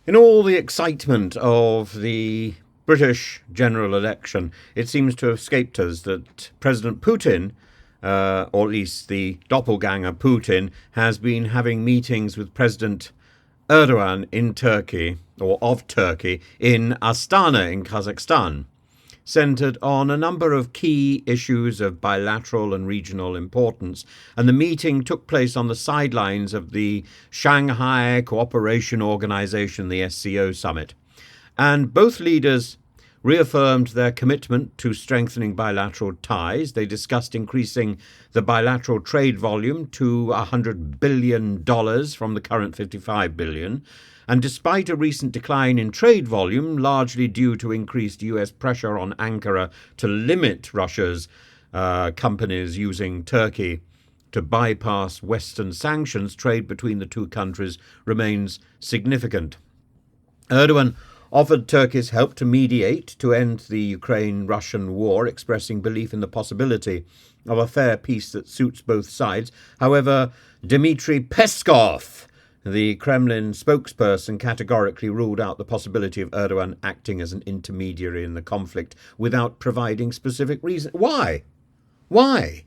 In all the excitement of the British general election, it seems to have escaped us that President Putin, or at least the doppelganger Putin, has been having meetings with President Erdogan in Turkey, or of Turkey, in Astana in Kazakhstan, centered on a number of key issues of bilateral and regional importance. And the meeting took place on the sidelines of the Shanghai Cooperation Organization, the SCO summit. And both leaders reaffirmed their commitment to strengthening bilateral ties. They discussed increasing the bilateral trade volume to $100 billion from the current $55 billion. And despite a recent decline in trade volume, largely due to increased US pressure on Ankara to limit Russia's companies using Turkey to bypass Western sanctions, trade between the two countries remains significant. Erdogan offered Turkey's help to mediate to end the Ukraine-Russian war, expressing belief in the possibility of a fair peace that suits both sides. However, Dmitry Peskov, the Kremlin spokesperson, categorically ruled out the possibility of Erdogan acting as an intermediary in the conflict without providing specific reason. Why? Why?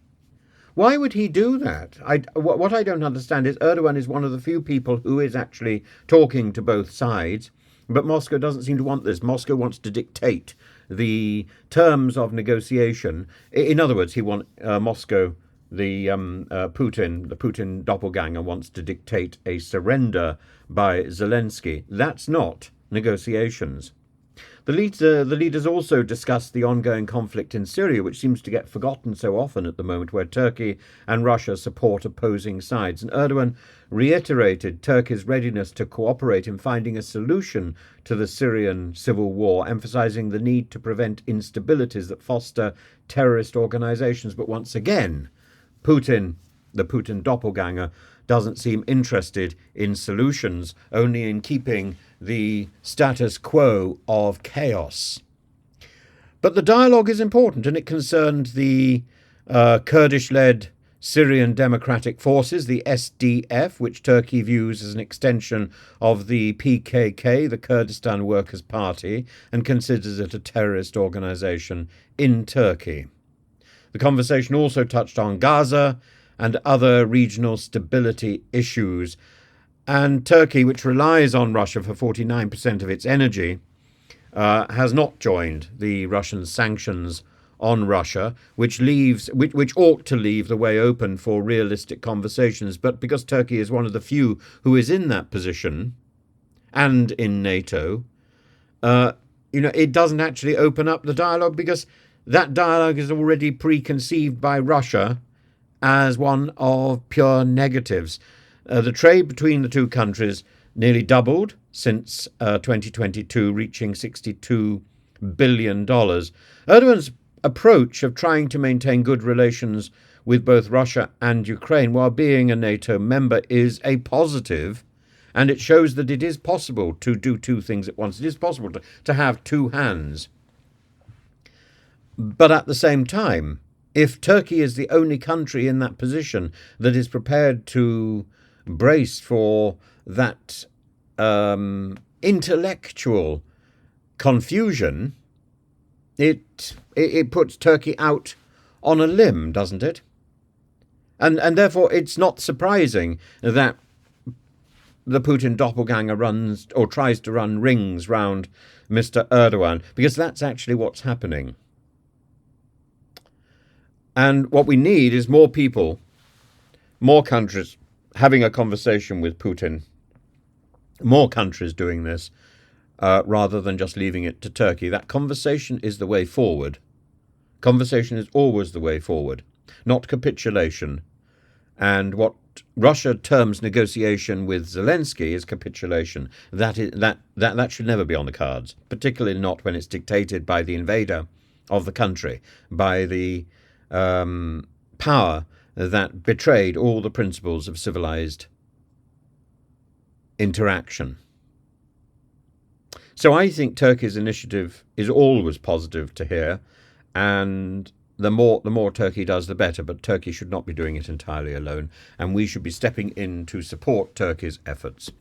Why would he do that? What I don't understand is Erdogan is one of the few people who is actually talking to both sides, but Moscow doesn't seem to want this. Moscow wants to dictate the terms of negotiation. In other words, Moscow, the Putin doppelganger, wants to dictate a surrender by Zelensky. That's not negotiations. The leaders also discussed the ongoing conflict in Syria, which seems to get forgotten so often at the moment, where Turkey and Russia support opposing sides. And Erdogan reiterated Turkey's readiness to cooperate in finding a solution to the Syrian civil war, emphasizing the need to prevent instabilities that foster terrorist organizations. But once again, the Putin doppelganger, doesn't seem interested in solutions, only in keeping the status quo of chaos. But the dialogue is important, and it concerned the Kurdish-led Syrian Democratic Forces, the SDF, which Turkey views as an extension of the PKK, the Kurdistan Workers' Party, and considers it a terrorist organization in Turkey. The conversation also touched on Gaza and other regional stability issues. And Turkey, which relies on Russia for 49% of its energy, has not joined the Russian sanctions on Russia, which ought to leave the way open for realistic conversations. But because Turkey is one of the few who is in that position, and in NATO, it doesn't actually open up the dialogue, because that dialogue is already preconceived by Russia as one of pure negatives. The trade between the two countries nearly doubled since 2022, reaching $62 billion. Erdogan's approach of trying to maintain good relations with both Russia and Ukraine while being a NATO member is a positive, and it shows that it is possible to do two things at once. It is possible to have two hands. But at the same time, if Turkey is the only country in that position that is prepared to brace for that intellectual confusion, it puts Turkey out on a limb, doesn't it? And therefore it's not surprising that the Putin doppelganger runs or tries to run rings round Mr. Erdogan, because that's actually what's happening. And what we need is more people, more countries having a conversation with Putin, more countries doing this, rather than just leaving it to Turkey. That conversation is the way forward. Conversation is always the way forward, not capitulation. And what Russia terms negotiation with Zelensky is capitulation. That should never be on the cards, particularly not when it's dictated by the invader of the country, by the power that betrayed all the principles of civilized interaction. So I think Turkey's initiative is always positive to hear, and the more Turkey does, the better. But Turkey should not be doing it entirely alone, and we should be stepping in to support Turkey's efforts.